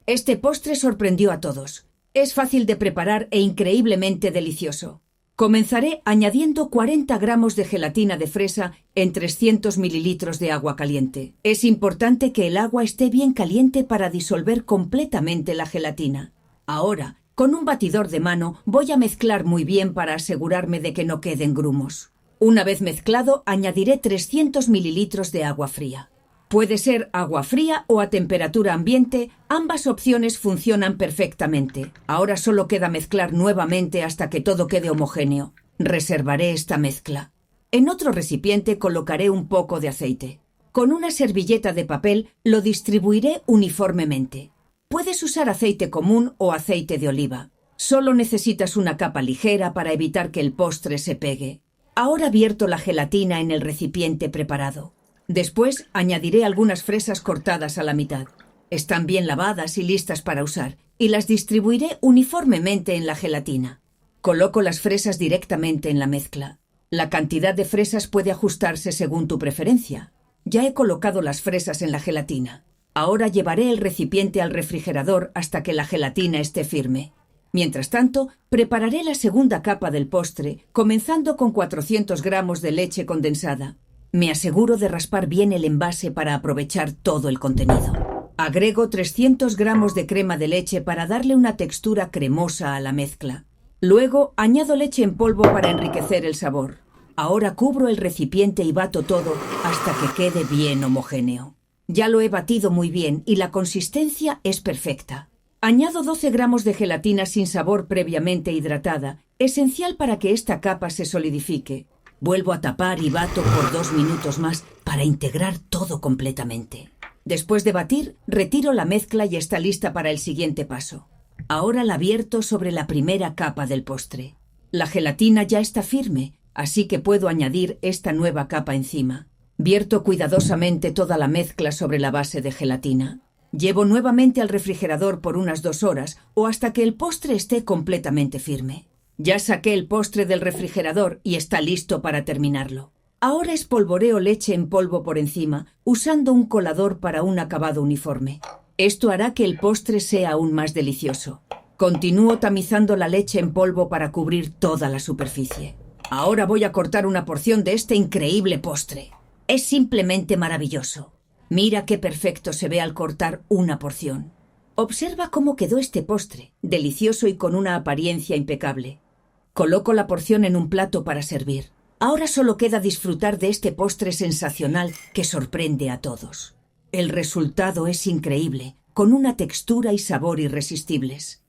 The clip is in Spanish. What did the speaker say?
Este postre sorprendió a todos. Es fácil de preparar e increíblemente delicioso. Comenzaré añadiendo 40 gramos de gelatina de fresa en 300 mililitros de agua caliente. Es importante que el agua esté bien caliente para disolver completamente la gelatina. Ahora, con un batidor de mano, voy a mezclar muy bien para asegurarme de que no queden grumos. Una vez mezclado, añadiré 300 mililitros de agua fría. Puede ser agua fría o a temperatura ambiente, ambas opciones funcionan perfectamente. Ahora solo queda mezclar nuevamente hasta que todo quede homogéneo. Reservaré esta mezcla. En otro recipiente colocaré un poco de aceite. Con una servilleta de papel lo distribuiré uniformemente. Puedes usar aceite común o aceite de oliva. Solo necesitas una capa ligera para evitar que el postre se pegue. Ahora vierto la gelatina en el recipiente preparado. Después añadiré algunas fresas cortadas a la mitad. Están bien lavadas y listas para usar, y las distribuiré uniformemente en la gelatina. Coloco las fresas directamente en la mezcla. La cantidad de fresas puede ajustarse según tu preferencia. Ya he colocado las fresas en la gelatina. Ahora llevaré el recipiente al refrigerador hasta que la gelatina esté firme. Mientras tanto, prepararé la segunda capa del postre, comenzando con 400 gramos de leche condensada. Me aseguro de raspar bien el envase para aprovechar todo el contenido. Agrego 300 gramos de crema de leche para darle una textura cremosa a la mezcla. Luego añado leche en polvo para enriquecer el sabor. Ahora cubro el recipiente y bato todo hasta que quede bien homogéneo. Ya lo he batido muy bien y la consistencia es perfecta. Añado 12 gramos de gelatina sin sabor previamente hidratada, esencial para que esta capa se solidifique. Vuelvo a tapar y bato por 2 minutos más para integrar todo completamente. Después de batir, retiro la mezcla y está lista para el siguiente paso. Ahora la vierto sobre la primera capa del postre. La gelatina ya está firme, así que puedo añadir esta nueva capa encima. Vierto cuidadosamente toda la mezcla sobre la base de gelatina. Llevo nuevamente al refrigerador por unas 2 horas o hasta que el postre esté completamente firme. Ya saqué el postre del refrigerador y está listo para terminarlo. Ahora espolvoreo leche en polvo por encima, usando un colador para un acabado uniforme. Esto hará que el postre sea aún más delicioso. Continúo tamizando la leche en polvo para cubrir toda la superficie. Ahora voy a cortar una porción de este increíble postre. Es simplemente maravilloso. Mira qué perfecto se ve al cortar una porción. Observa cómo quedó este postre, delicioso y con una apariencia impecable. Coloco la porción en un plato para servir. Ahora solo queda disfrutar de este postre sensacional que sorprende a todos. El resultado es increíble, con una textura y sabor irresistibles.